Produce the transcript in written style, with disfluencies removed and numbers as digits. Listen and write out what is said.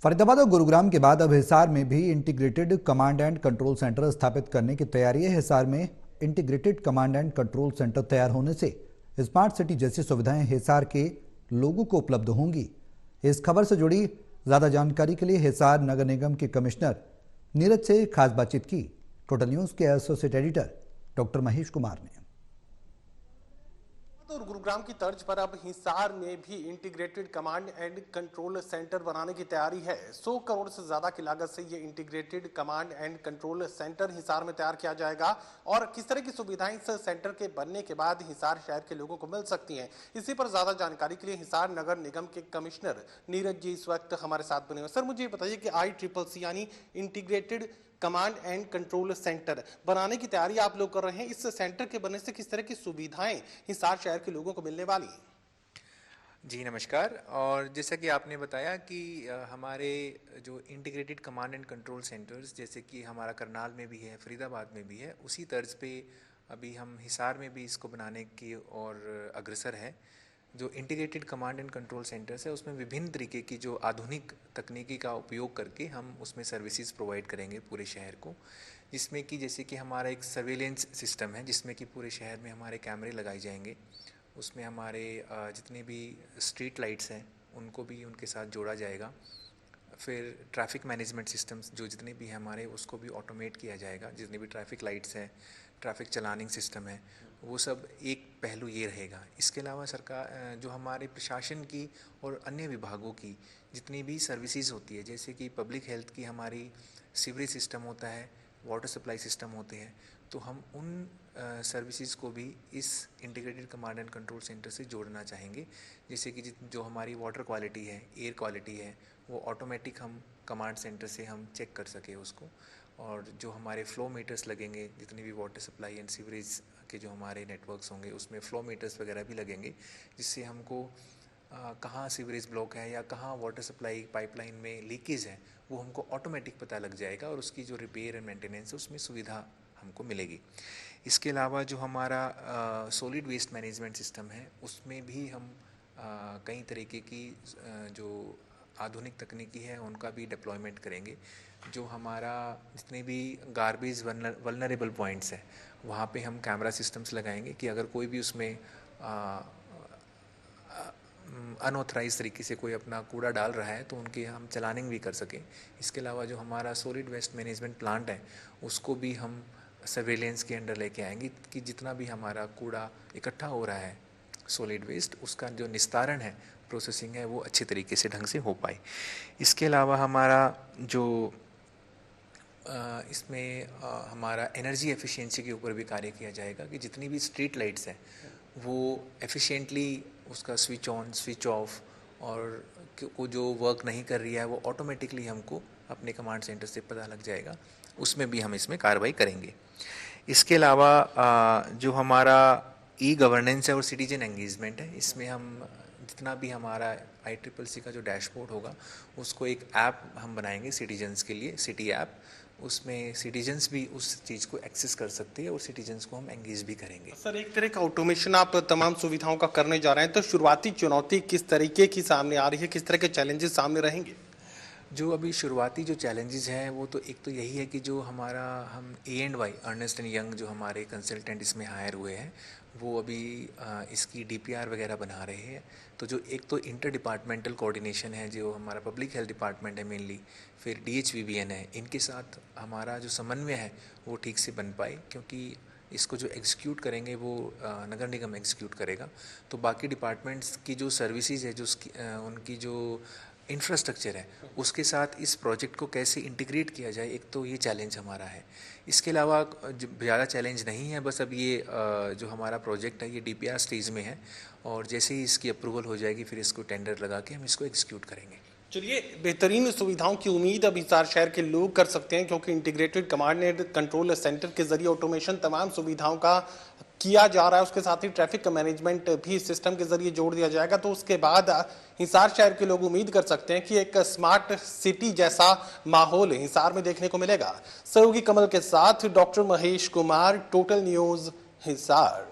फरीदाबाद और गुरुग्राम के बाद अब हिसार में भी integrated command and control centre स्थापित करने की तैयारी है। हिसार में integrated command and control centre तैयार होने से स्मार्ट सिटी जैसी सुविधाएं हिसार के लोगों को उपलब्ध होंगी। इस खबर से जुड़ी ज्यादा जानकारी के लिए हिसार नगर निगम के कमिश्नर नीरज से खास बातचीत की। टोटल न्यूज के associate editor doctor Mahesh Kumar ने। और गुरुग्राम की तर्ज पर अब हिसार में भी integrated command and control centre बनाने की तैयारी है। 100 करोड़ से ज्यादा की लागत से ये integrated command and control centre Hisar में तैयार किया जाएगा और किस तरह की सुविधाएं इस सेंटर के बनने के बाद हिसार शहर के लोगों को मिल सकती हैं, इसी पर ज्यादा जानकारी के लिए हिसार नगर निगम के कमिश्नर नीरज जी इस वक्त हमारे साथ बने हुए। सर, मुझे बताइए कि ICCC यानी integrated command and control centre बनाने की तैयारी आप लोग कर रहे हैं। इस सेंटर के बनने से किस तरह की सुविधाएं हिसार शहर के लोगों को मिलने वाली हैं? जी नमस्कार। और जैसा कि आपने बताया कि हमारे जो integrated command and control centres जैसे कि हमारा करनाल में भी है, फरीदाबाद में भी है, उसी तर्ज पे अभी हम हिसार में भी इसको बनाने की और अग्रसर है। जो integrated command and control centres है उसमें विभिन्न तरीके की जो आधुनिक तकनीकी का उपयोग करके हम उसमें सर्विसेज प्रोवाइड करेंगे पूरे शहर को, जिसमें कि जैसे कि हमारा एक सर्वेलेंस सिस्टम है जिसमें कि पूरे शहर में हमारे कैमरे लगाए जाएंगे। उसमें हमारे जितने भी स्ट्रीट लाइट्स हैं उनको भी उनके साथ जोड़ा जाएगा। फिर ट्रैफिक मैनेजमेंट सिस्टम्स जो जितने भी हैं हमारे उसको भी ऑटोमेट किया जाएगा। जितने भी ट्रैफिक लाइट्स हैं, ट्रैफिक चलानिंग सिस्टम है, वो सब एक पहलू ये रहेगा। इसके अलावा सरकार जो हमारे प्रशासन की और अन्य विभागों की जितनी भी सर्विसेज होती है, जैसे कि पब्लिक हेल्थ की हमारी सीवरेज सिस्टम होता है, वाटर सप्लाई सिस्टम होते हैं, तो हम उन सर्विसेज को भी इस integrated command and control centre से जोड़ना चाहेंगे। जैसे कि जो हमारी वाटर क्वालिटी है, एयर क्वालिटी है, वो ऑटोमेटिक हम कमांड सेंटर से हम चेक कर सके उसको। और जो हमारे फ्लो मीटर्स लगेंगे, जितनी भी वाटर सप्लाई एंड सीवरेज के जो हमारे नेटवर्क्स होंगे उसमें फ्लो मीटर्स वगैरह भी लगेंगे, जिससे हमको कहाँ सीवरेज ब्लॉक है या कहाँ वाटर सप्लाई पाइपलाइन में लीकेज है वो हमको ऑटोमेटिक पता लग जाएगा और उसकी जो रिपेयर एंड मेंटेनेंस है उसमें सुविधा हमको मिलेगी। इसके अलावा जो हमारा सॉलिड वेस्ट मैनेजमेंट सिस्टम है उसमें भी हम कई तरीके की जो आधुनिक तकनीकी है उनका भी डिप्लॉयमेंट करेंगे। जो हमारा जितने भी गार्बेज वल्नरेबल पॉइंट्स हैं वहाँ पे हम कैमरा सिस्टम्स लगाएंगे कि अगर कोई भी उसमें अनऑथराइज तरीके से कोई अपना कूड़ा डाल रहा है तो उनके हम चलानिंग भी कर सकें। इसके अलावा जो हमारा सॉलिड वेस्ट मैनेजमेंट प्लांट है उसको भी हम सर्वेलेंस के अंडर लेके आएंगे कि जितना भी हमारा कूड़ा इकट्ठा हो रहा है सॉलिड वेस्ट, उसका जो निस्तारण है, प्रोसेसिंग है, वो अच्छे तरीके से ढंग से हो पाए। इसके अलावा हमारा जो इसमें हमारा एनर्जी एफिशिएंसी के ऊपर भी कार्य किया जाएगा कि जितनी भी स्ट्रीट लाइट्स हैं वो एफिशिएंटली उसका स्विच ऑन स्विच ऑफ और को जो वर्क नहीं कर रही है वो ऑटोमेटिकली हमको अपने कमांड सेंटर से पता लग जाएगा। उसमें भी हम इसमें कार्रवाई करेंगे। इसके अलावा जो हमारा गवर्नेंस है और सिटीजन एंगेजमेंट है, इसमें हम जितना भी हमारा ICCC का जो डैशबोर्ड होगा उसको एक ऐप हम बनाएंगे सिटीजन्स के लिए, सिटी ऐप। उसमें सिटीजन्स भी उस चीज़ को एक्सेस कर सकते हैं और सिटीजन्स को हम एंगेज भी करेंगे। सर, एक तरह का ऑटोमेशन आप तमाम सुविधाओं का करने जा रहे हैं, तो शुरुआती चुनौती किस तरीके की सामने आ रही है, किस तरह के चैलेंजेस सामने रहेंगे? जो अभी शुरुआती जो चैलेंजेस हैं वो तो एक तो यही है कि जो हमारा हम A&Y अर्नेस्ट एंड यंग जो हमारे कंसल्टेंट इसमें हायर हुए हैं वो अभी इसकी DPR वगैरह बना रहे हैं। तो जो एक तो इंटर डिपार्टमेंटल कोऑर्डिनेशन है जो हमारा पब्लिक हेल्थ डिपार्टमेंट है मेनली, फिर DHVBN है, इनके साथ हमारा जो समन्वय है वो ठीक से बन पाए, क्योंकि इसको जो एग्जीक्यूट करेंगे वो नगर निगम एग्जीक्यूट करेगा। तो बाकी डिपार्टमेंट्स की जो सर्विसेज है, जो उनकी जो इंफ्रास्ट्रक्चर है उसके साथ इस प्रोजेक्ट को कैसे इंटीग्रेट किया जाए, एक तो ये चैलेंज हमारा है। इसके अलावा ज़्यादा चैलेंज नहीं है, बस अब ये जो हमारा प्रोजेक्ट है ये DPR स्टेज में है और जैसे ही इसकी अप्रूवल हो जाएगी फिर इसको टेंडर लगा के हम इसको एग्जीक्यूट करेंगे। चलिए, बेहतरीन सुविधाओं की उम्मीद अब हिसार शहर के लोग कर सकते हैं, क्योंकि integrated command and control centre के जरिए ऑटोमेशन तमाम सुविधाओं का किया जा रहा है। उसके साथ ही ट्रैफिक मैनेजमेंट भी सिस्टम के जरिए जोड़ दिया जाएगा। तो उसके बाद हिसार शहर के लोग उम्मीद कर सकते हैं कि एक स्मार्ट सिटी जैसा माहौल हिसार में देखने को मिलेगा। सहयोगी कमल के साथ doctor Mahesh Kumar, total news, Hisar.